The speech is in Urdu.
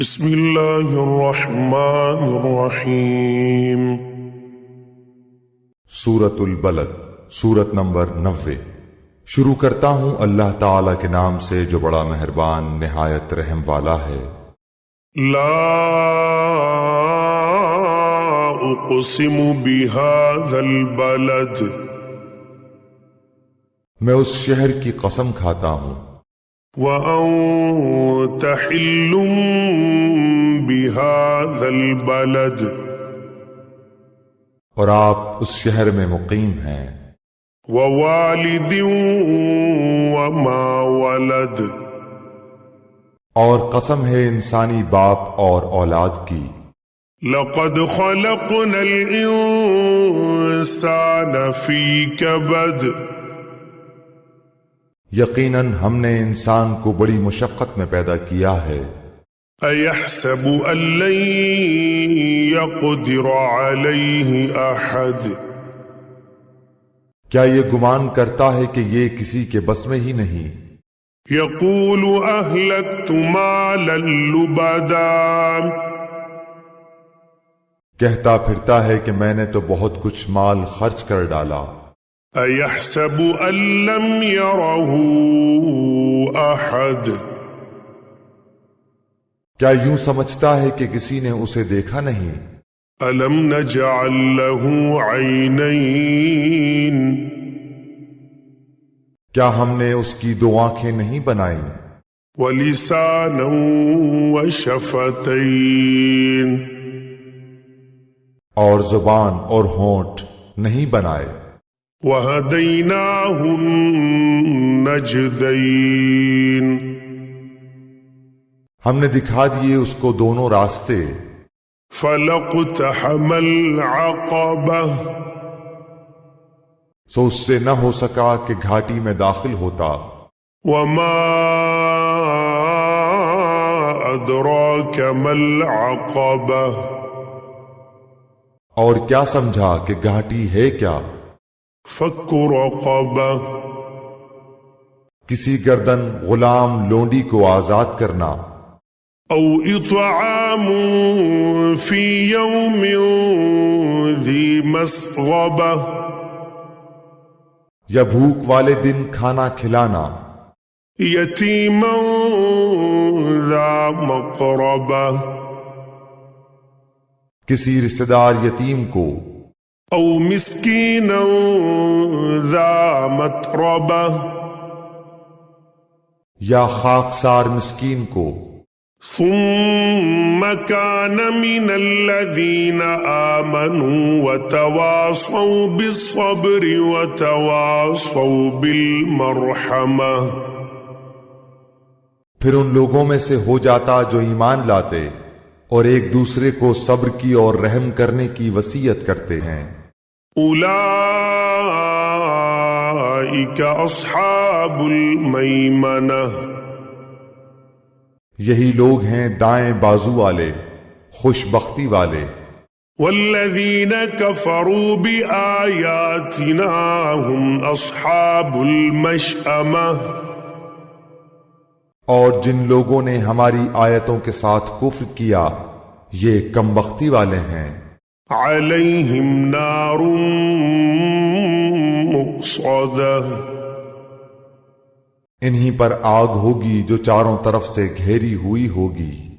بسم اللہ الرحمن الرحیم۔ سورۃ البلد، سورت نمبر 90۔ شروع کرتا ہوں اللہ تعالی کے نام سے جو بڑا مہربان نہایت رحم والا ہے۔ لا اقسم بہذا البلد، میں اس شہر کی قسم کھاتا ہوں۔ وأنت حل بهذا البلد، اور آپ اس شہر میں مقیم ہیں۔ ووالد وما ولد، اور قسم ہے انسانی باپ اور اولاد کی۔ لقد خلقنا الإنسان في كبد، یقیناً ہم نے انسان کو بڑی مشقت میں پیدا کیا ہے۔ أيحسب أن لن يقدر عليه أحد، کیا یہ گمان کرتا ہے کہ یہ کسی کے بس میں ہی نہیں؟ يقول أهلكت مالا لبدا، کہتا پھرتا ہے کہ میں نے تو بہت کچھ مال خرچ کر ڈالا۔ أيحسب أن لم يره أحد، کیا یوں سمجھتا ہے کہ کسی نے اسے دیکھا نہیں؟ ألم نجعل له عينين، کیا ہم نے اس کی دو آنکھیں نہیں بنائیں؟ ولسانا وشفتين، اور زبان اور ہونٹ نہیں بنائے؟ وهديناه النجدين، ہم نے دکھا دیے اس کو دونوں راستے۔ فلاقتحم العقبة، سو اس سے نہ ہو سکا کہ گھاٹی میں داخل ہوتا۔ وما أدراك ما العقبة، اور کیا سمجھا کہ گھاٹی ہے کیا؟ فك رقبة، کسی گردن غلام لونڈی کو آزاد کرنا۔ أو إطعام في يوم ذي مسغبة، یا بھوک والے دن کھانا کھلانا۔ يتيما ذا مقربة، کسی رشتہ دار یتیم کو۔ أو مسكينا ذا متربة، یا خاکسار مسکین کو۔ ثم كان من الذين آمنوا وتواصوا بالصبر وتواصوا بالمرحمة، پھر ان لوگوں میں سے ہو جاتا جو ایمان لاتے اور ایک دوسرے کو صبر کی اور رحم کرنے کی وصیت کرتے ہیں۔ أولئك أصحاب الميمنة، یہی لوگ ہیں دائیں بازو والے، خوش بختی والے۔ والذين كفروا بآياتنا هم أصحاب المشأمة، اور جن لوگوں نے ہماری آیتوں کے ساتھ کفر کیا یہ کم بختی والے ہیں۔ عليهم نار مؤصدة، انہی پر آگ ہوگی جو چاروں طرف سے گھیری ہوئی ہوگی۔